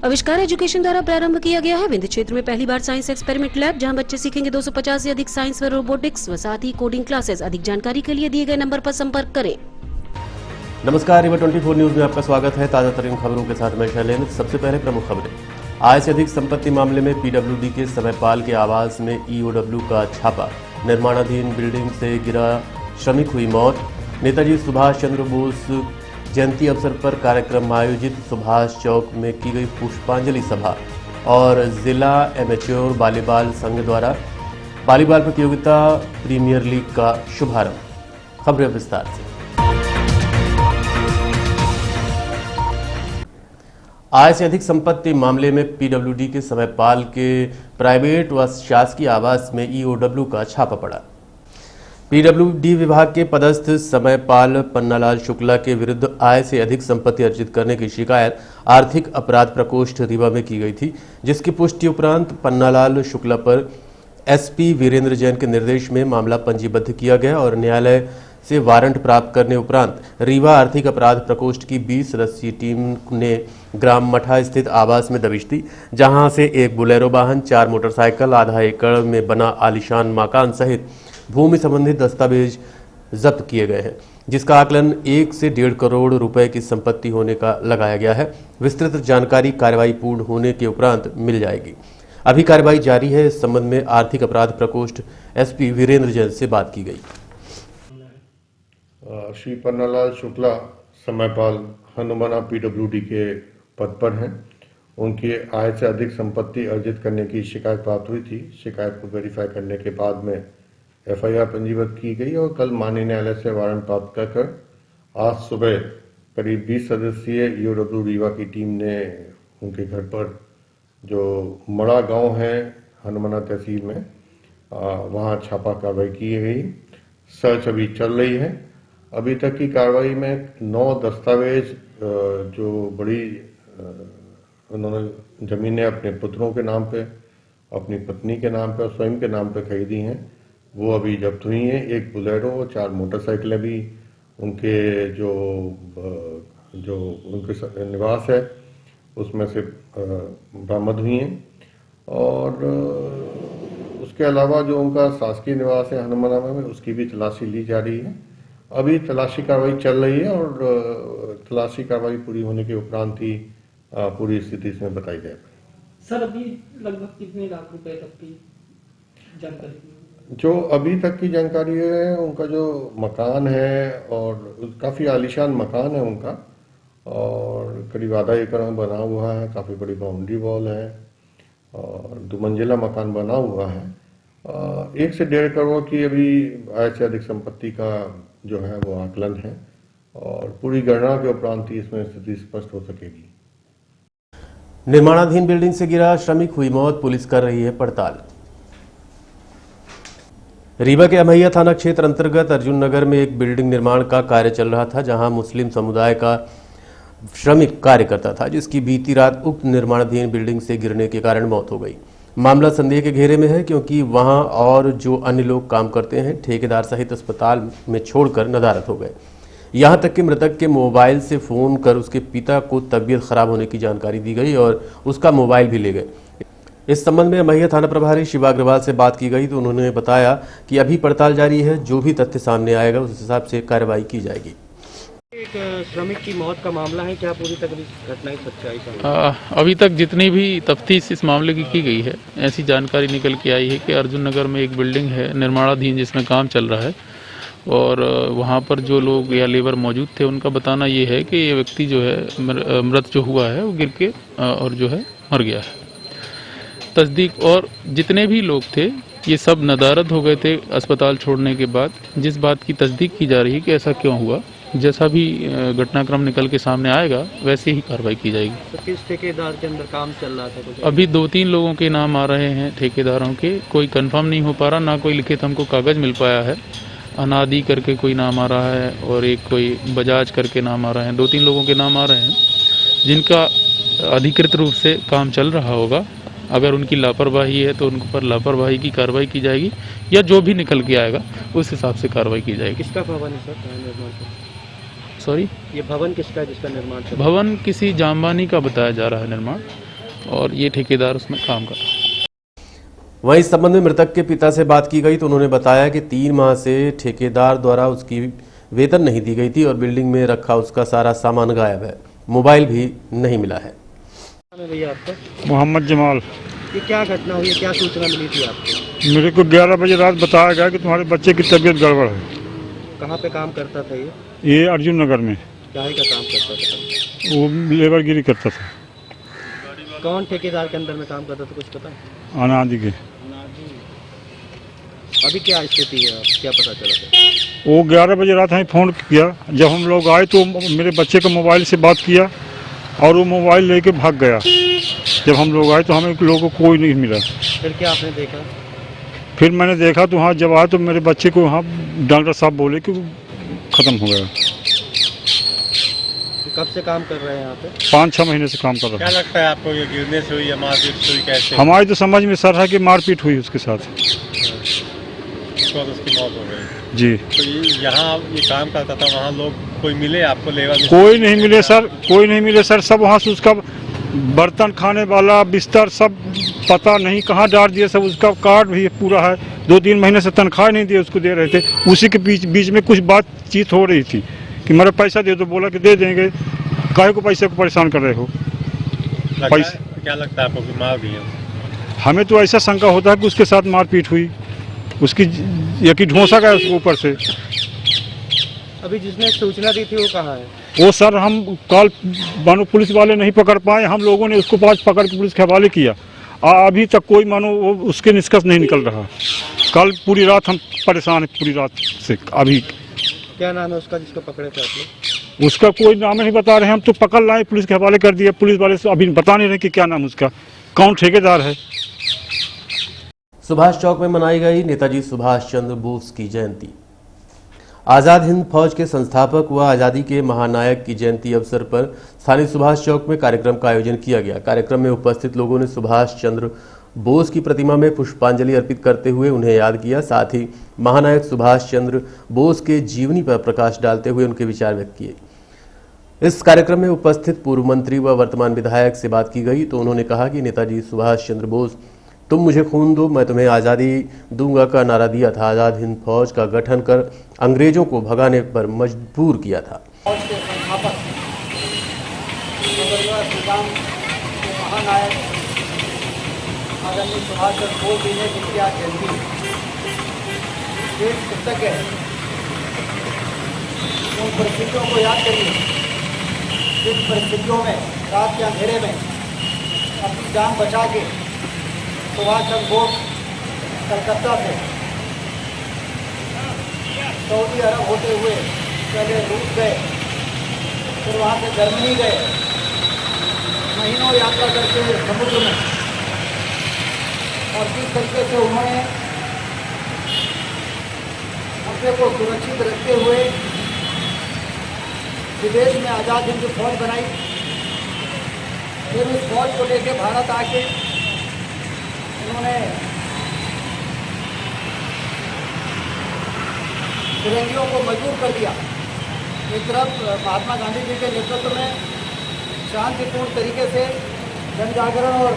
आविष्कार एजुकेशन द्वारा प्रारंभ किया गया है। विंध्य क्षेत्र में पहली बार साइंस एक्सपेरिमेंट लैब, जहां बच्चे सीखेंगे 250 से अधिक साइंस व रोबोटिक्स व साथ ही कोडिंग क्लासेस। अधिक जानकारी के लिए दिए गए नंबर पर संपर्क करें। नमस्कार, रिवर 24 न्यूज में आपका स्वागत है। ताजा तरीन खबरों के साथ मैं शैलेंद्र। सबसे पहले प्रमुख खबरें। आय से अधिक संपत्ति मामले में पीडब्ल्यूडी के समयपाल के आवास में ईओडब्ल्यू का छापा। निर्माणाधीन बिल्डिंग से गिरा श्रमिक हुई मौत। नेताजी सुभाष चंद्र बोस जयंती अवसर पर कार्यक्रम आयोजित। सुभाष चौक में की गई पुष्पांजलि सभा। और जिला एमेच्योर वॉलीबॉल संघ द्वारा वॉलीबॉल प्रतियोगिता प्रीमियर लीग का शुभारंभ। खबरें विस्तार से। आय से अधिक संपत्ति मामले में पीडब्ल्यूडी के समयपाल के प्राइवेट व शासकीय आवास में ईओडब्ल्यू का छापा पड़ा। पीडब्ल्यूडी विभाग के पदस्थ समयपाल पन्नालाल शुक्ला के विरुद्ध आय से अधिक संपत्ति अर्जित करने की शिकायत आर्थिक अपराध प्रकोष्ठ रीवा में की गई थी, जिसकी पुष्टि उपरांत पन्नालाल शुक्ला पर एसपी वीरेंद्र जैन के निर्देश में मामला पंजीबद्ध किया गया और न्यायालय से वारंट प्राप्त करने उपरांत रीवा आर्थिक अपराध प्रकोष्ठ की 20 सदस्यीय टीम ने ग्राम मठा स्थित आवास में दबिश दी, जहां से एक बुलेरो वाहन, 4 मोटरसाइकिल, आधा एकड़ में बना आलीशान मकान सहित भूमि संबंधित दस्तावेज जब्त किए गए हैं, जिसका आकलन 1 से 1.5 करोड़ रुपए की संपत्ति होने का लगाया गया है। विस्तृत जानकारी कार्रवाई पूर्ण होने के उपरांत मिल जाएगी। अभी कार्रवाई जारी है। इस संबंध में आर्थिक अपराध प्रकोष्ठ एसपी वीरेंद्र जैन से बात की गई। श्री पन्नालाल शुक्ला समयपाल हनुमाना पीडब्ल्यूडी के पद पर हैं। उनकी आय से अधिक संपत्ति अर्जित करने की शिकायत प्राप्त हुई थी। शिकायत को वेरीफाई करने के बाद में एफआईआर पंजीबद्ध की गई और कल माननीय न्यायालय से वारंट प्राप्त कर आज सुबह करीब 20 सदस्यीय ईओडब्ल्यू रीवा की टीम ने उनके घर पर, जो मड़ा गांव है हनुमाना तहसील में, वहां छापा कार्रवाई की गई। सर्च अभी चल रही है। अभी तक की कार्रवाई में 9 दस्तावेज जो बड़ी उन्होंने जमीनें अपने पुत्रों के नाम पे, अपनी पत्नी के नाम पे और स्वयं के नाम पे खरीदी हैं, वो अभी जब्त हुई हैं। एक बुलेरो, 4 मोटरसाइकिलें भी उनके जो उनके निवास है उसमें से बरामद हुई हैं। और उसके अलावा जो उनका शासकीय निवास है हनुमाना में, उसकी भी तलाशी ली जा रही है। अभी तलाशी कार्रवाई चल रही है और तलाशी कार्रवाई पूरी होने के उपरांत ही पूरी स्थिति इसमें बताई जाएगी। सर, अभी लगभग कितने लाख रुपए तक की जानकारी? जो अभी तक की जानकारी है, उनका जो मकान है और काफी आलीशान मकान है उनका, और करीब आधा एकड़ में बना हुआ है। काफी बड़ी बाउंड्री वॉल है और 2 मंजिला मकान बना हुआ है। 1 से 1.5 करोड़ की अभी आय से अधिक संपत्ति का जो है वो आकलन है और पूरी गणना के उपरांत ही इसमें स्थिति स्पष्ट हो सकेगी। निर्माणाधीन बिल्डिंग से गिरा श्रमिक हुई मौत। पुलिस कर रही है पड़ताल। रीवा के अमैया थाना क्षेत्र अंतर्गत अर्जुन नगर में एक बिल्डिंग निर्माण का कार्य चल रहा था, जहां मुस्लिम समुदाय का श्रमिक कार्य करता था, जिसकी बीती रात उक्त निर्माणाधीन बिल्डिंग से गिरने के कारण मौत हो गई। मामला संदेह के घेरे में है, क्योंकि वहां और जो अन्य लोग काम करते हैं ठेकेदार सहित अस्पताल में छोड़कर नदारत हो गए। यहां तक कि मृतक के मोबाइल से फोन कर उसके पिता को तबीयत खराब होने की जानकारी दी गई और उसका मोबाइल भी ले गए। इस संबंध में अमैया थाना प्रभारी शिवा अग्रवाल से बात की गई तो उन्होंने बताया कि अभी पड़ताल जारी है। जो भी तथ्य सामने आएगा उस हिसाब से कार्रवाई की जाएगी। एक श्रमिक की मौत का मामला है, क्या पूरी तक घटना की सच्चाई? अभी तक जितनी भी तफ्तीश इस मामले की गई है, ऐसी जानकारी निकल के आई है कि अर्जुन नगर में एक बिल्डिंग है निर्माणाधीन, जिसमें काम चल रहा है और वहाँ पर जो लोग या लेबर मौजूद थे उनका बताना ये है कि ये व्यक्ति जो है मृत जो हुआ है वो गिर के और जो है मर गया है। तस्दीक और जितने भी लोग थे ये सब नदारद हो गए थे अस्पताल छोड़ने के बाद। जिस बात की तस्दीक की जा रही है कि ऐसा क्यों हुआ, जैसा भी घटनाक्रम निकल के सामने आएगा वैसे ही कार्रवाई की जाएगी। तो किस ठेकेदार के अंदर काम चल रहा था कुछ? अभी 2-3 लोगों के नाम आ रहे हैं ठेकेदारों के, कोई कंफर्म नहीं हो पा रहा, ना कोई लिखित हमको कागज मिल पाया है। अनादि करके कोई नाम आ रहा है और एक कोई बजाज करके नाम आ रहे हैं। 2-3 लोगों के नाम आ रहे हैं जिनका अधिकृत रूप से काम चल रहा होगा। अगर उनकी लापरवाही है तो उन पर लापरवाही की कार्रवाई की जाएगी या जो भी निकल के आएगा उस हिसाब से कार्रवाई की जाएगी। किसका भवन है सर निर्माण? सॉरी, ये भवन किसका है जिसका निर्माण? भवन किसी जामबानी का बताया जा रहा है निर्माण, और ये ठेकेदार उसमें काम कर रहा है। वहीं इस संबंध में मृतक के पिता से बात की गई तो उन्होंने बताया कि 3 माह से ठेकेदार द्वारा उसकी वेतन नहीं दी गई थी और बिल्डिंग में रखा उसका सारा सामान गायब है, मोबाइल भी नहीं मिला है। भैया आपका मोहम्मद जमाल। ये क्या घटना हुई है, क्या सूचना मिली थी आपको? मेरे को 11 बजे रात बताया गया कि तुम्हारे बच्चे की तबीयत गड़बड़ है। कहाँ पे काम करता था ये? ये अर्जुन नगर में। क्या का काम करता था? वो लेबरगिरी करता था। कौन ठेकेदार के अंदर में काम करता था, कुछ पता है? अनादि के। अभी क्या स्थिति है, क्या पता चला था? वो 11 बजे रात हमें फ़ोन किया। जब हम लोग आए तो मेरे बच्चे के मोबाइल से बात किया और वो मोबाइल लेके भाग गया। जब हम लोग आए तो हमें लोगों को कोई नहीं मिला। फिर क्या आपने देखा? फिर मैंने देखा तो वहाँ जब आया तो मेरे बच्चे को वहाँ डॉक्टर साहब बोले कि ख़त्म हो गया। कब से काम कर रहे हैं यहाँ पे? 5-6 महीने से काम कर रहा क्या लगता है आपको, ये गिरने से हुई या मारपीट से हुई, कैसे? हमारी तो समझ में सर है कि मारपीट हुई उसके साथ। उसके बाद उसकी मौत हो गई जी। तो यहाँ ये काम करता था, वहाँ लोग कोई मिले आपको लेबर में? कोई नहीं मिले सर, कोई नहीं मिले सर। सब वहाँ से उसका बर्तन खाने वाला बिस्तर सब पता नहीं कहाँ डाल दिए। सब उसका कार्ड भी पूरा है। 2-3 महीने से तनख्वाह नहीं दिए, उसको दे रहे थे। उसी के बीच में कुछ बातचीत हो रही थी कि मेरा पैसा दे दो। बोला कि दे देंगे। काहे को पैसे को परेशान कर रहे हो? पैसे क्या लगता है आपको कि मार दिया? हमें तो ऐसा शंका होता है कि उसके साथ मारपीट हुई, उसकी यकी ढोंसा गया उसके ऊपर से। अभी जिसने सूचना दी थी वो कहाँ है? वो सर हम कल मानो पुलिस वाले नहीं पकड़ पाए, हम लोगों ने उसको पास पकड़ के पुलिस के हवाले किया। अभी तक कोई मानो वो उसके निष्कर्ष नहीं निकल रहा। कल पूरी रात हम परेशान हैं, पूरी रात से। अभी क्या नाम है उसका जिसको पकड़े थे आप लोग? उसका कोई नाम नहीं बता रहे। हम तो पकड़ लाए, पुलिस के हवाले कर दिया। पुलिस वाले से अभी बता नहीं रहे कि क्या नाम उसका, कौन ठेकेदार है। सुभाष चौक में मनाई गई नेताजी सुभाष चंद्र बोस की जयंती। आज़ाद हिंद फौज के संस्थापक व आज़ादी के महानायक की जयंती अवसर पर स्थानीय सुभाष चौक में कार्यक्रम का आयोजन किया गया। कार्यक्रम में उपस्थित लोगों ने सुभाष चंद्र बोस की प्रतिमा में पुष्पांजलि अर्पित करते हुए उन्हें याद किया। साथ ही महानायक सुभाष चंद्र बोस के जीवनी पर प्रकाश डालते हुए उनके विचार व्यक्त किए। इस कार्यक्रम में उपस्थित पूर्व मंत्री व वर्तमान विधायक से बात की गई तो उन्होंने कहा कि नेताजी सुभाष चंद्र बोस तुम मुझे खून दो मैं तुम्हें आज़ादी दूंगा का नारा दिया था। आज़ाद हिंद फौज का गठन कर अंग्रेजों को भगाने पर मजबूर किया था। फौज के संस्थापक महानायक आदरणीय सुभाष चंद्र बोस जी ने जिनकी आज जयंती देश कृतज्ञ है। उन परिस्थितियों को याद करिए जिन परिस्थितियों में रात के अंधेरे में अपनी जान बचा के सुभाष चंद्र बोस कलकत्ता से सऊदी अरब होते हुए पहले रूस गए, फिर वहाँ से जर्मनी गए, महीनों यात्रा करके समुद्र में, और किस तरीके से उन्होंने अपने को सुरक्षित रखते हुए विदेश में आज़ाद हिंद फौज बनाई। फिर उस फौज को लेकर भारत आके उन्होंने फिरंगियों को मजबूर कर दिया। एक तरफ महात्मा गांधी जी के नेतृत्व में शांतिपूर्ण तरीके से जन जागरण और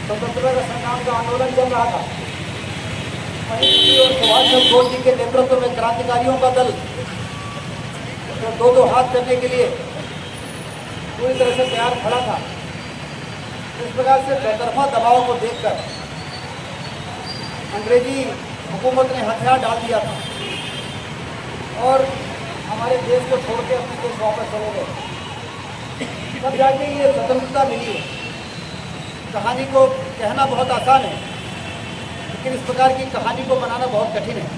स्वतंत्रता संग्राम का आंदोलन चल रहा था। वहीं दूसरी ओर सुभाष चंद्र बोस जी के नेतृत्व में क्रांतिकारियों का दल दो हाथ करने के लिए पूरी तरह से तैयार खड़ा था। इस प्रकार से बेतरफा दबाव को देखकर अंग्रेजी हुकूमत ने हथियार डाल दिया था और हमारे देश को छोड़ के अपने देश वापस चले गए। तब जाके ये स्वतंत्रता मिली है। कहानी को कहना बहुत आसान है, लेकिन इस प्रकार की कहानी को बनाना बहुत कठिन है।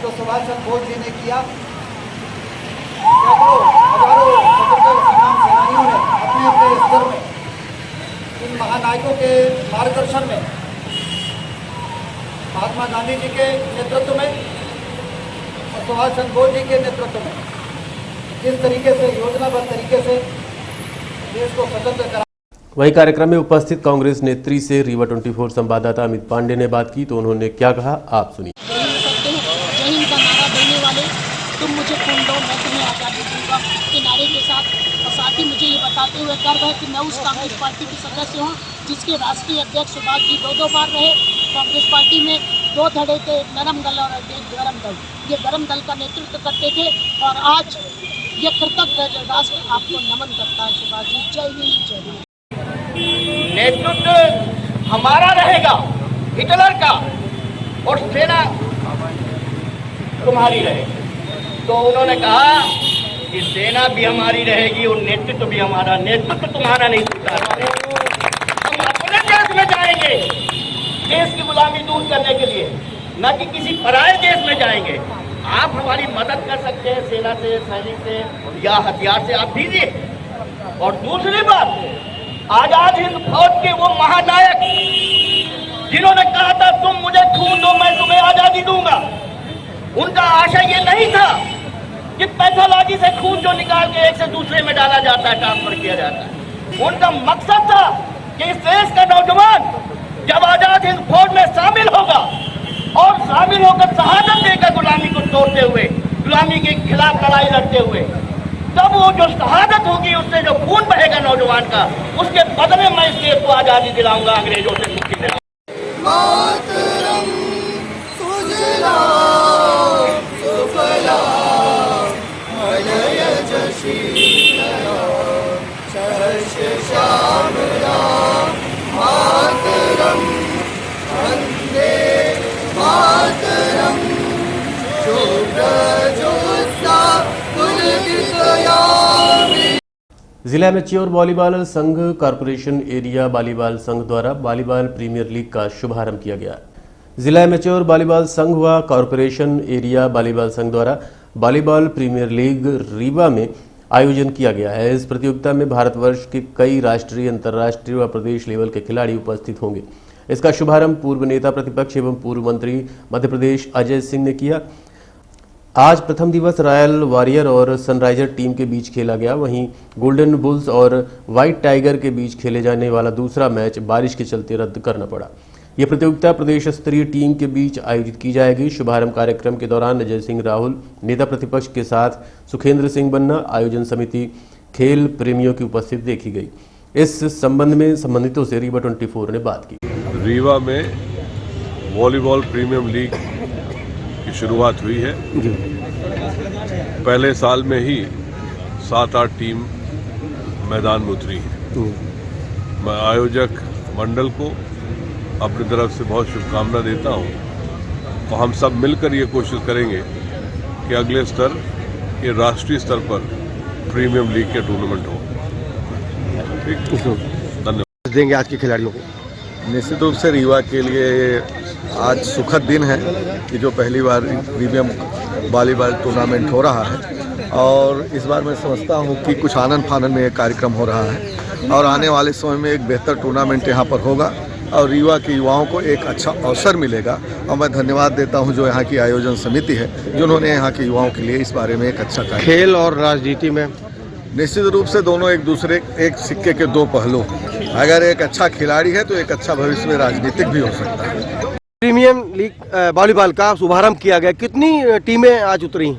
तो सुभाष चंद्र बोस जी ने किया, हजारों स्वतंत्रता संग्राम सेनानियों ने अपने अपने स्तर में इन महानायकों के मार्गदर्शन में, महात्मा गांधी जी के नेतृत्व में और सुभाष चंद्र बोस जी के नेतृत्व में जिस तरीके से योजनाबद्ध तरीके से देश को स्वतंत्र करा। वहीं कार्यक्रम में उपस्थित कांग्रेस नेत्री से रीवा 24 संवाददाता अमित पांडे ने बात की तो उन्होंने क्या कहा, आप सुनिए। जय हिंद का नारा देने वाले तुम मुझे खून दो मैं तुम्हें आज़ादी दूंगा के नारे भाईचारे के साथ। और साथ ही मुझे ये बताते हुए गर्व है कि मैं उस कांग्रेस पार्टी की सदस्य हूँ जिसके राष्ट्रीय अध्यक्ष सुभाष जी 2 बार रहे। कांग्रेस पार्टी में 2 धड़े थे, नरम दल और एक गरम दल। ये गरम दल का नेतृत्व करते थे और आज ये कृतज्ञ राष्ट्र आपको नमन करता है सुभाष जी। जय हिंद, जय हिंद। नेतृत्व हमारा रहेगा हिटलर का और सेना तुम्हारी रहेगी। तो उन्होंने कहा कि सेना भी हमारी रहेगी और नेतृत्व भी हमारा। नेतृत्व तुम्हारा नहीं स्वीकार करेगा। हम अपने देश में जाएंगे देश की गुलामी दूर करने के लिए, न कि किसी पराये देश में जाएंगे। आप हमारी मदद कर सकते हैं सेना से, सैनिक से या हथियार से, आप दीजिए। और दूसरी बात, आजाद हिंद फौज के वो महानायक जिन्होंने कहा था तुम मुझे खून दो मैं तुम्हें आजादी दूंगा, उनका आशय ये नहीं था कि पैसा लागी से खून जो निकाल के एक से दूसरे में डाला जाता है, ट्रांसफर किया जाता है। उनका मकसद था कि इस देश का नौजवान जब आजाद हिंद फौज में शामिल होगा और शामिल होकर शहादत देगा गुलामी को तोड़ते हुए, गुलामी के खिलाफ लड़ाई लड़ते हुए, तब वो जो शहादत होगी उससे जो खून बहेगा नौजवान का, उसके बदले मैं इस देश को आजादी दिलाऊंगा, अंग्रेजों से मुक्ति दिलाऊंगा। जिला एमेच्योर वॉलीबॉल संघ कॉरपोरेशन एरिया वॉलीबॉल संघ द्वारा वॉलीबॉल प्रीमियर लीग का शुभारंभ किया गया। जिला एमेच्योर वॉलीबॉल संघ व कॉरपोरेशन एरिया वॉलीबॉल संघ द्वारा वॉलीबॉल प्रीमियर लीग रीवा में आयोजन किया गया है। इस प्रतियोगिता में भारतवर्ष के कई राष्ट्रीय, अंतर्राष्ट्रीय व प्रदेश लेवल के खिलाड़ी उपस्थित होंगे। इसका शुभारंभ पूर्व नेता प्रतिपक्ष एवं पूर्व मंत्री मध्य प्रदेश अजय सिंह ने किया। आज प्रथम दिवस रॉयल वॉरियर और सनराइजर टीम के बीच खेला गया। वहीं गोल्डन बुल्स और व्हाइट टाइगर के बीच खेले जाने वाला दूसरा मैच बारिश के चलते रद्द करना पड़ा। यह प्रतियोगिता प्रदेश स्तरीय टीम के बीच आयोजित की जाएगी। शुभारंभ कार्यक्रम के दौरान अजय सिंह राहुल, नेता प्रतिपक्ष के साथ सुखेंद्र सिंह बन्ना, आयोजन समिति, खेल प्रेमियों की उपस्थिति देखी गई। इस संबंध में संबंधितों से रीवा 24 ने बात की। रीवा में वॉलीबॉल प्रीमियम लीग की शुरुआत हुई है। पहले साल में ही 7-8 टीम मैदान में उतरी है। मैं आयोजक मंडल को अपनी तरफ से बहुत शुभकामना देता हूं और हम सब मिलकर ये कोशिश करेंगे कि अगले स्तर ये राष्ट्रीय स्तर पर प्रीमियम लीग के टूर्नामेंट हो। धन्यवाद देंगे आज के खिलाड़ियों को। निश्चित रूप से रीवा के लिए आज सुखद दिन है कि जो पहली बार प्रीमियम वॉलीबॉल टूर्नामेंट हो रहा है और इस बार मैं समझता हूं कि कुछ आनंद फानंद में एक कार्यक्रम हो रहा है और आने वाले समय में एक बेहतर टूर्नामेंट यहां पर होगा और रीवा के युवाओं को एक अच्छा अवसर मिलेगा। और मैं धन्यवाद देता हूं जो यहाँ की आयोजन समिति है जिन्होंने यहाँ के युवाओं के लिए इस बारे में एक अच्छा कार्य। खेल और राजनीति में निश्चित रूप से दोनों एक दूसरे एक सिक्के के दो पहलू। अगर एक अच्छा खिलाड़ी है तो एक अच्छा भविष्य में राजनीतिक भी हो सकता है। प्रीमियम लीग वॉलीबॉल का शुभारंभ किया गया। कितनी टीमें आज उतरी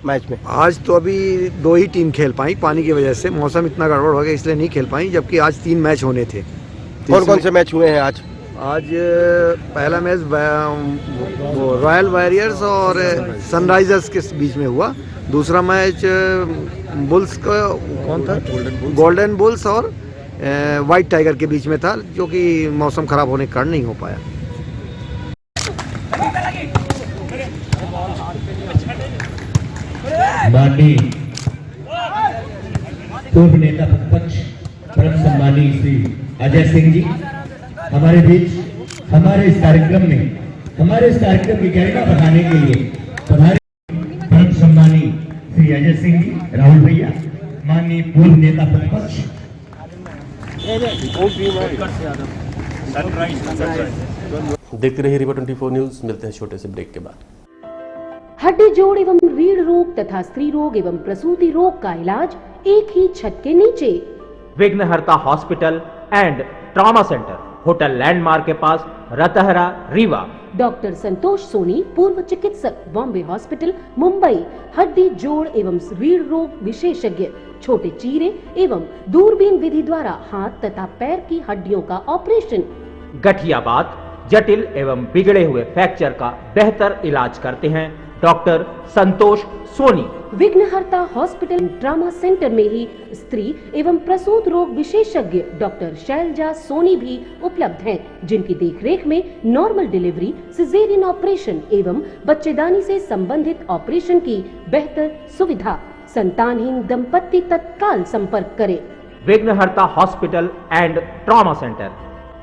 मैच में? आज तो अभी 2 ही टीम खेल पाई, पानी की वजह से मौसम इतना गड़बड़ हो गया इसलिए नहीं खेल पाई, जबकि आज 3 मैच होने थे। कौन कौन से मैच हुए हैं आज? आज पहला मैच रॉयल वॉरियर्स और सनराइजर्स के बीच में हुआ। दूसरा मैच बुल्स का कौन था? गोल्डन बुल्स और व्हाइट टाइगर के बीच में था, जो कि मौसम खराब होने के कारण नहीं हो पाया। माननीय पूर्व नेता प्रतिपक्ष परम सम्मानीय श्री अजय सिंह जी हमारे बीच हमारे इस कार्यक्रम की गरिमा बढ़ाने के लिए परम सम्मानीय श्री अजय सिंह जी, राहुल भैया, माननीय पूर्व नेता प्रतिपक्ष। देखते रहिए रीवा 24 न्यूज। मिलते हैं छोटे से ब्रेक के बाद। हड्डी जोड़ एवं रीढ़ रोग तथा स्त्री रोग एवं प्रसूति रोग का इलाज एक ही छत के नीचे। विघ्नहर्ता hospital and trauma centre, hotel landmark के पास, रतहरा, रीवा। डॉक्टर संतोष सोनी, पूर्व चिकित्सक, बॉम्बे हॉस्पिटल, मुंबई, हड्डी जोड़ एवं रीढ़ रोग विशेषज्ञ, छोटे चीरे एवं दूरबीन विधि द्वारा हाथ तथा पैर की हड्डियों का ऑपरेशन, गठियाबात, जटिल एवं बिगड़े हुए फ्रैक्चर का बेहतर इलाज करते हैं डॉक्टर संतोष सोनी। विघ्नहर्ता हॉस्पिटल ट्रामा सेंटर में ही स्त्री एवं प्रसूत रोग विशेषज्ञ डॉक्टर शैलजा सोनी भी उपलब्ध हैं, जिनकी देखरेख में नॉर्मल डिलीवरी, सिजेरियन ऑपरेशन एवं बच्चेदानी से संबंधित ऑपरेशन की बेहतर सुविधा। संतानहीन दंपत्ति तत्काल संपर्क करें। विघ्नहर्ता hospital and trauma centre,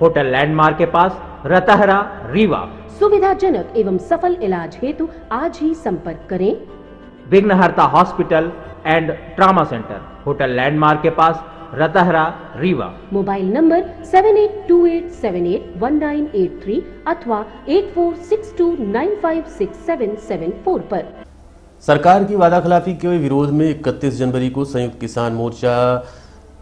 hotel landmark के पास, रतहरा, रीवा। सुविधाजनक एवं सफल इलाज हेतु आज ही संपर्क करें। विघ्नहर्ता hospital and trauma centre, hotel landmark के पास, रतहरा, रीवा। मोबाइल नंबर 7828781983 अथवा 8462956774 पर। सरकार की वादाखिलाफी के विरोध में 31 जनवरी को संयुक्त किसान मोर्चा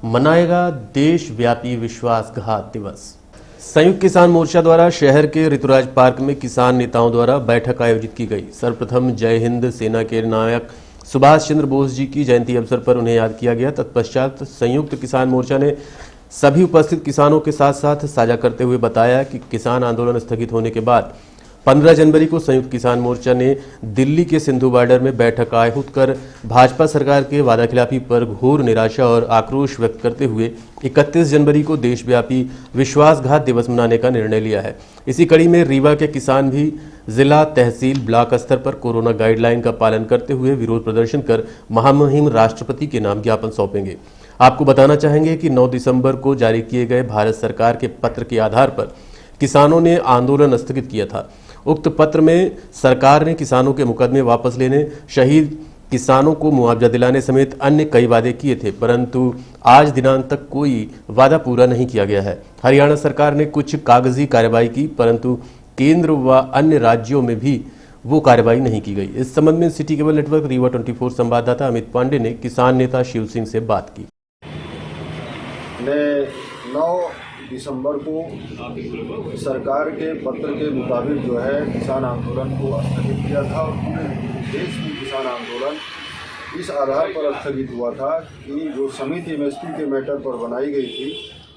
मनाएगा देशव्यापी विश्वासघात दिवस। संयुक्त किसान मोर्चा द्वारा शहर के ऋतुराज पार्क में किसान नेताओं द्वारा बैठक आयोजित की गई। सर्वप्रथम जय हिंद सेना के नायक सुभाष चंद्र बोस जी की जयंती अवसर पर उन्हें याद किया गया। तत्पश्चात संयुक्त किसान मोर्चा ने सभी उपस्थित किसानों के साथ साथ साझा करते हुए बताया कि किसान आंदोलन स्थगित होने के बाद 15 जनवरी को संयुक्त किसान मोर्चा ने दिल्ली के सिंधु बॉर्डर में बैठक आयोजित कर भाजपा सरकार के वादाखिलाफी पर घोर निराशा और आक्रोश व्यक्त करते हुए 31 जनवरी को देशव्यापी विश्वासघात दिवस मनाने का निर्णय लिया है। इसी कड़ी में रीवा के किसान भी जिला, तहसील, ब्लॉक स्तर पर कोरोना गाइडलाइन का पालन करते हुए विरोध प्रदर्शन कर महामहिम राष्ट्रपति के नाम ज्ञापन सौंपेंगे। आपको बताना चाहेंगे कि 9 दिसंबर को जारी किए गए भारत सरकार के पत्र के आधार पर किसानों ने आंदोलन स्थगित किया था। उक्त पत्र में सरकार ने किसानों के मुकदमे वापस लेने, शहीद किसानों को मुआवजा दिलाने समेत अन्य कई वादे किए थे, परंतु आज दिनांक तक कोई वादा पूरा नहीं किया गया है। हरियाणा सरकार ने कुछ कागजी कार्रवाई की, परंतु केंद्र व अन्य राज्यों में भी वो कार्रवाई नहीं की गई। इस संबंध में सिटी केबल नेटवर्क रीवा 24 संवाददाता अमित पांडे ने किसान नेता शिव सिंह से बात की। 9 दिसंबर को सरकार के पत्र के मुताबिक जो है किसान आंदोलन को स्थगित किया था और पूरे देश में किसान आंदोलन इस आधार पर स्थगित हुआ था कि जो समिति एमएसपी के मैटर पर बनाई गई थी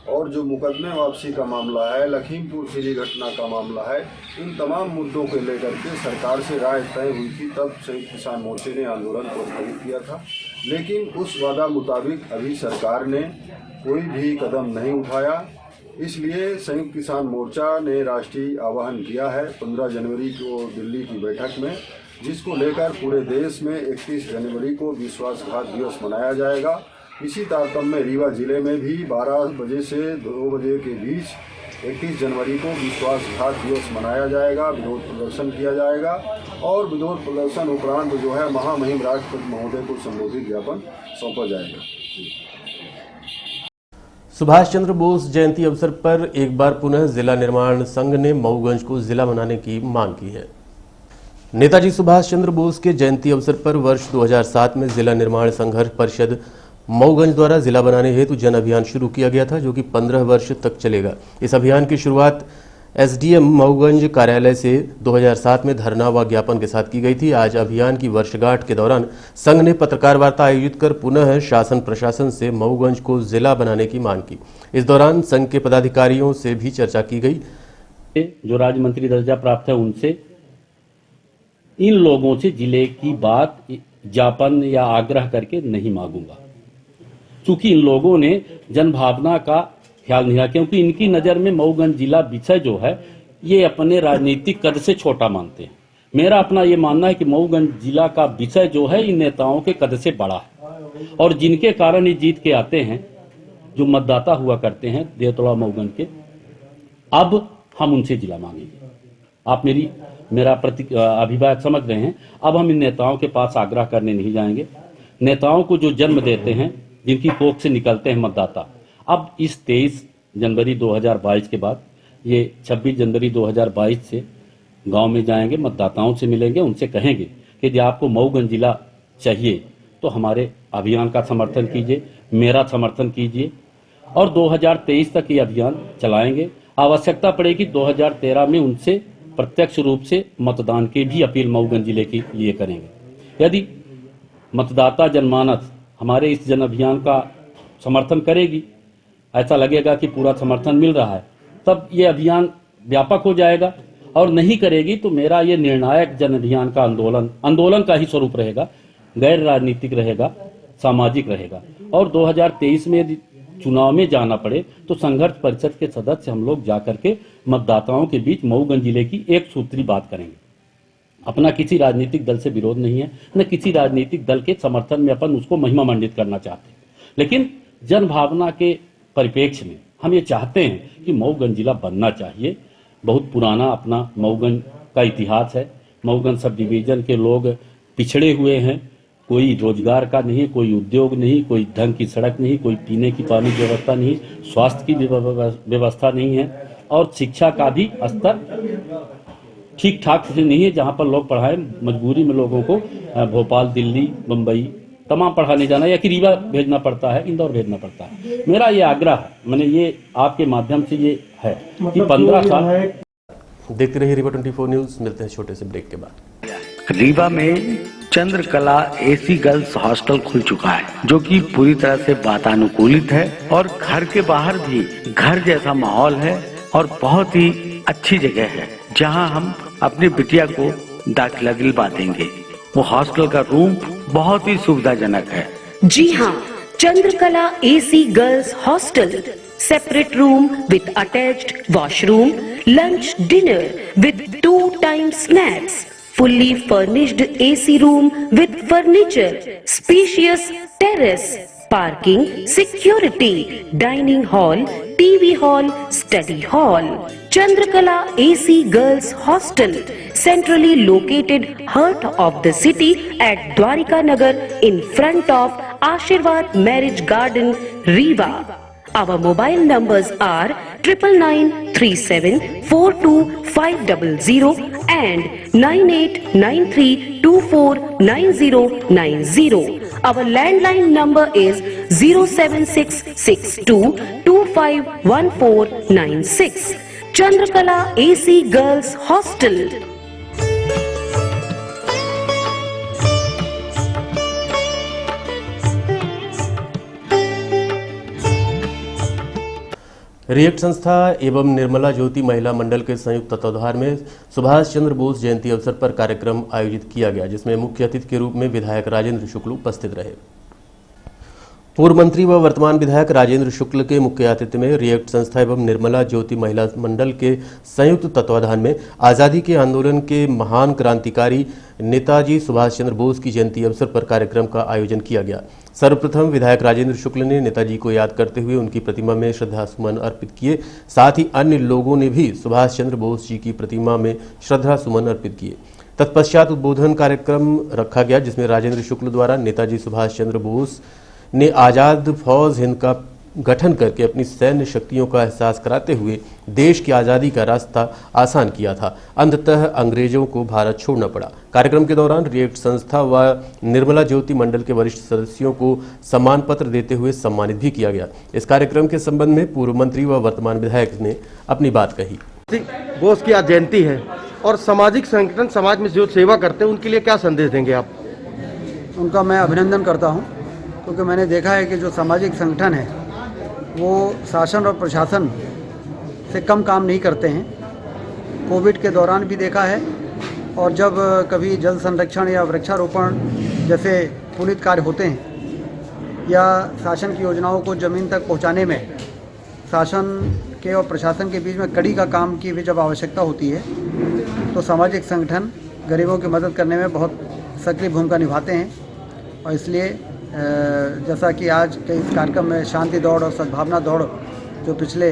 और जो मुकदमे वापसी का मामला है, लखीमपुर खीरी घटना का मामला है, इन तमाम मुद्दों को लेकर के सरकार से राय तय हुई थी। तब संयुक्त किसान मोर्चे ने आंदोलन को स्थगित किया था, लेकिन उस वादा मुताबिक अभी सरकार ने कोई भी कदम नहीं उठाया। इसलिए संयुक्त किसान मोर्चा ने राष्ट्रीय आह्वान किया है 15 जनवरी को दिल्ली की बैठक में, जिसको लेकर पूरे देश में 31 जनवरी को विश्वासघात दिवस मनाया जाएगा। इसी तारतम्य में रीवा जिले में भी 12 बजे से 2 बजे के बीच 31 जनवरी को विश्वासघात दिवस मनाया जाएगा, विरोध प्रदर्शन किया जाएगा और विरोध प्रदर्शन उपरांत जो है महामहिम राष्ट्रपति महोदय को संबोधित ज्ञापन सौंपा जाएगा। सुभाष चंद्र बोस जयंती अवसर पर एक बार पुनः जिला निर्माण संघ ने मऊगंज को जिला बनाने की मांग की है। नेताजी सुभाष चंद्र बोस के जयंती अवसर पर वर्ष 2007 में जिला निर्माण संघर्ष परिषद मऊगंज द्वारा जिला बनाने हेतु जन अभियान शुरू किया गया था, जो कि 15 वर्ष तक चलेगा। इस अभियान की शुरुआत एसडीएम मऊगंज कार्यालय से 2007 में धरना व ज्ञापन के साथ की गई थी। आज अभियान की वर्षगांठ के दौरान संघ ने पत्रकार वार्ता आयोजित कर पुनः शासन प्रशासन से मऊगंज को जिला बनाने की मांग की। इस दौरान संघ के पदाधिकारियों से भी चर्चा की गई। जो राज्य मंत्री दर्जा प्राप्त है उनसे इन लोगों से जिले की बात ज्ञापन या आग्रह करके नहीं मांगूंगा, क्योंकि इन लोगों ने जनभावना का ख्याल नहीं रहा, क्योंकि इनकी नजर में मऊगंज जिला विषय जो है ये अपने राजनीतिक कद से छोटा मानते हैं। मेरा अपना ये मानना है कि मऊगंज जिला का विषय जो है इन नेताओं के कद से बड़ा है और जिनके कारण ये जीत के आते हैं, जो मतदाता हुआ करते हैं देवतला मऊगंज के, अब हम उनसे जिला मांगेंगे। आप मेरा अभिप्राय समझ रहे हैं। अब हम इन नेताओं के पास आग्रह करने नहीं जाएंगे। नेताओं को जो जन्म देते हैं, जिनकी कोख से निकलते हैं मतदाता, अब इस 23 जनवरी 2022 के बाद ये 26 जनवरी 2022 से गांव में जाएंगे, मतदाताओं से मिलेंगे, उनसे कहेंगे कि यदि आपको मऊगंज जिला चाहिए तो हमारे अभियान का समर्थन कीजिए, मेरा समर्थन कीजिए और 2023 तक ये अभियान चलाएंगे। आवश्यकता पड़ेगी 2013 में उनसे प्रत्यक्ष रूप से मतदान की भी अपील मऊगंज जिले के लिए करेंगे। यदि मतदाता जनमानस हमारे इस जन अभियान का समर्थन करेगी, ऐसा लगेगा कि पूरा समर्थन मिल रहा है, तब ये अभियान व्यापक हो जाएगा, और नहीं करेगी तो मेरा ये निर्णायक जन अभियान का आंदोलन का ही स्वरूप रहेगा, गैर राजनीतिक रहेगा, सामाजिक रहेगा। और 2023 में यदि चुनाव में जाना पड़े तो संघर्ष परिषद के सदस्य हम लोग जाकर के मतदाताओं के बीच मऊगंज जिले की एक सूत्री बात करेंगे। अपना किसी राजनीतिक दल से विरोध नहीं है, न किसी राजनीतिक दल के समर्थन में अपन उसको महिमा मंडित करना चाहते, लेकिन जन भावना के परिप्रेक्ष्य में हम ये चाहते हैं कि मऊगंज जिला बनना चाहिए। बहुत पुराना अपना मऊगंज का इतिहास है। मऊगंज सब डिवीजन के लोग पिछड़े हुए हैं, कोई रोजगार का नहीं, कोई उद्योग नहीं, कोई ढंग की सड़क नहीं, कोई पीने की पानी की व्यवस्था नहीं, स्वास्थ्य की व्यवस्था नहीं है, और शिक्षा का भी स्तर ठीक ठाक से नहीं है। जहां पर लोग पढ़ाए, मजबूरी में लोगों को भोपाल, दिल्ली, मुंबई तमाम पढ़ाने जाना, या कि रीवा भेजना पड़ता है, इंदौर भेजना पड़ता है। मेरा ये आग्रह, मैंने ये आपके माध्यम से ये है कि 15 साल देखते रहिए रीवा 24 न्यूज। मिलते हैं छोटे से ब्रेक के बाद। रीवा में चंद्रकला एसी गर्ल्स हॉस्टल खुल चुका है, जो कि पूरी तरह से वातानुकूलित है और घर के बाहर भी घर जैसा माहौल है और बहुत ही अच्छी जगह है, जहां हम अपनी बिटिया को दाखिला दिलवा देंगे। वो हॉस्टल का रूम बहुत ही सुविधाजनक है। जी हाँ, Chandrakala AC girls hostel, separate room with attached washroom, lunch, dinner with 2 times snacks, fully furnished AC room with furniture, spacious terrace, parking, security, dining hall, TV hall, study hall. Chandrakala AC Girls Hostel, centrally located heart of the city at Dwarika Nagar in front of Ashirwad Marriage Garden, Rewa. Our mobile numbers are 9937425500 and 9893249090. Our landline number is 07662251496. Chandrakala AC Girls Hostel. React संस्था एवं निर्मला ज्योति महिला मंडल के संयुक्त तत्वाधान में सुभाष चंद्र बोस जयंती अवसर पर कार्यक्रम आयोजित किया गया, जिसमें मुख्य अतिथि के रूप में विधायक राजेंद्र शुक्ल उपस्थित रहे। पूर्व मंत्री व वर्तमान विधायक राजेंद्र शुक्ल के मुख्य आतिथ्य में रिएक्ट संस्था एवं निर्मला ज्योति महिला मंडल के संयुक्त तत्वाधान में आज़ादी के आंदोलन के महान क्रांतिकारी नेताजी सुभाष चंद्र बोस की जयंती अवसर पर कार्यक्रम का आयोजन किया गया। सर्वप्रथम विधायक राजेंद्र शुक्ल ने नेताजी को याद करते हुए उनकी प्रतिमा में श्रद्धासुमन अर्पित किए। साथ ही अन्य लोगों ने भी सुभाष चंद्र बोस जी की प्रतिमा में श्रद्धासुमन अर्पित किए। तत्पश्चात उद्बोधन कार्यक्रम रखा गया, जिसमें राजेंद्र शुक्ल द्वारा नेताजी सुभाष चंद्र बोस ने आज़ाद फौज हिंद का गठन करके अपनी सैन्य शक्तियों का एहसास कराते हुए देश की आज़ादी का रास्ता आसान किया था। अंततः अंग्रेजों को भारत छोड़ना पड़ा। कार्यक्रम के दौरान रिएक्ट संस्था व निर्मला ज्योति मंडल के वरिष्ठ सदस्यों को सम्मान पत्र देते हुए सम्मानित भी किया गया। इस कार्यक्रम के संबंध में पूर्व मंत्री व वर्तमान विधायक ने अपनी बात कही। बोस की आज जयंती है और सामाजिक संगठन समाज में जो सेवा करते हैं उनके लिए क्या संदेश देंगे आप? उनका मैं अभिनंदन करता हूं, क्योंकि मैंने देखा है कि जो सामाजिक संगठन है वो शासन और प्रशासन से कम काम नहीं करते हैं। कोविड के दौरान भी देखा है, और जब कभी जल संरक्षण या वृक्षारोपण जैसे पुनीत कार्य होते हैं या शासन की योजनाओं को ज़मीन तक पहुंचाने में शासन के और प्रशासन के बीच में कड़ी का काम की भी जब आवश्यकता होती है तो सामाजिक संगठन गरीबों की मदद करने में बहुत सक्रिय भूमिका निभाते हैं। और इसलिए जैसा कि आज के इस कार्यक्रम में शांति दौड़ और सद्भावना दौड़ जो पिछले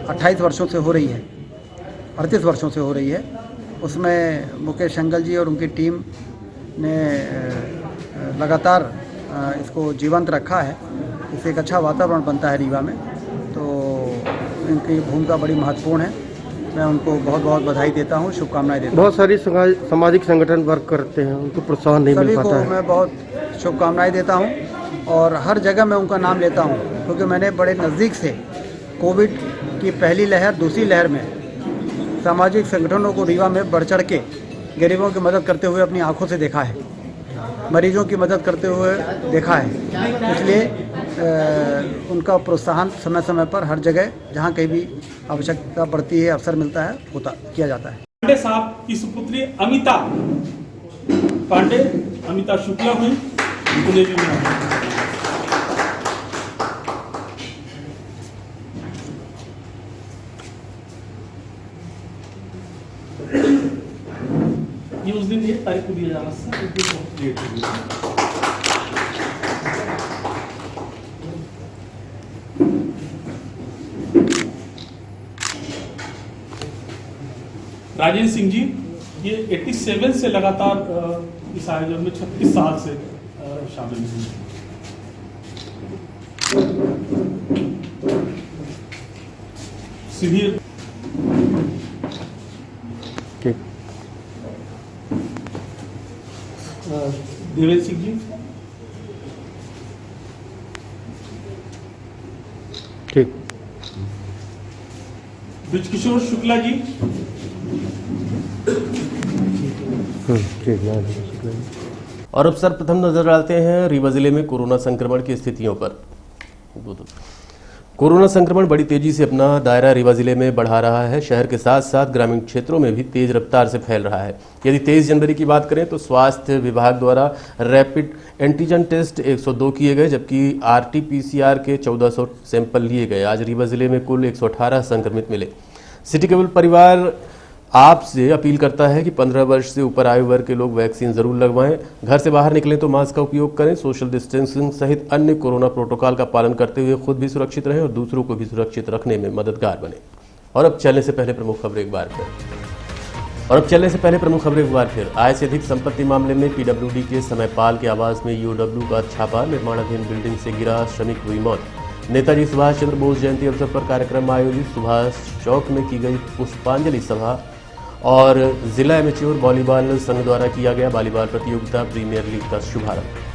28 वर्षों से हो रही है, 38 वर्षों से हो रही है, उसमें मुकेश शंगल जी और उनकी टीम ने लगातार इसको जीवंत रखा है। इससे एक अच्छा वातावरण बनता है रीवा में, तो इनकी भूमिका बड़ी महत्वपूर्ण है। मैं उनको बहुत बहुत बधाई देता हूँ, शुभकामनाएं देता हूँ। बहुत सारी सामाजिक संगठन वर्क करते हैं, उनको प्रोत्साहन नहीं मिल पाता है। सभी को मैं बहुत शुभकामनाएं देता हूँ और हर जगह मैं उनका नाम लेता हूँ, क्योंकि मैंने बड़े नज़दीक से कोविड कि पहली लहर दूसरी लहर में सामाजिक संगठनों को रीवा में बढ़ चढ़ के गरीबों की मदद करते हुए अपनी आंखों से देखा है, मरीजों की मदद करते हुए देखा है। इसलिए उनका प्रोत्साहन समय समय पर हर जगह जहाँ कहीं भी आवश्यकता पड़ती है, अवसर मिलता है, किया जाता है। पांडे साहब की सुपुत्री अमिता पांडे, अमिता शुक्ला हुई, पुणे में। ये उस दिन 1 तारीख को दिया जाना था, उस दिन बहुत लेट हो गया। राजेंद्र सिंह जी, ये 87 से लगातार इस आयोजन में 36 साल से शामिल हैं। सुधीर देवेंद्र सिंह जी, ठीक, ब्रजकिशोर शुक्ला जी, और अब सर्वप्रथम नजर डालते हैं रीवा जिले में कोरोना संक्रमण की स्थितियों पर। कोरोना संक्रमण बड़ी तेजी से अपना दायरा रीवा जिले में बढ़ा रहा है। शहर के साथ साथ ग्रामीण क्षेत्रों में भी तेज रफ्तार से फैल रहा है। यदि 23 जनवरी की बात करें तो स्वास्थ्य विभाग द्वारा रैपिड एंटीजन टेस्ट 102 किए गए, जबकि RT-PCR के 1400 सैंपल लिए गए। आज रीवा जिले में कुल 118 संक्रमित मिले। सिटी केबल परिवार आपसे अपील करता है कि 15 वर्ष से ऊपर आयु वर्ग के लोग वैक्सीन जरूर लगवाएं। घर से बाहर निकलें तो मास्क का उपयोग करें। सोशल डिस्टेंसिंग सहित अन्य कोरोना प्रोटोकॉल का पालन करते हुए खुद भी सुरक्षित रहें और दूसरों को भी सुरक्षित रखने में मददगार बने। और अब चलने से पहले प्रमुख खबरें एक बार फिर। आय से अधिक संपत्ति मामले में PWD के समयपाल के आवास में EOW का छापा। निर्माणाधीन बिल्डिंग से गिरा श्रमिक हुई मौत। नेताजी सुभाष चंद्र बोस जयंती अवसर पर कार्यक्रम आयोजित। सुभाष चौक में की गई पुष्पांजलि सभा। और जिला एमेच्योर वॉलीबॉल संघ द्वारा किया गया वॉलीबॉल प्रतियोगिता प्रीमियर लीग का शुभारंभ।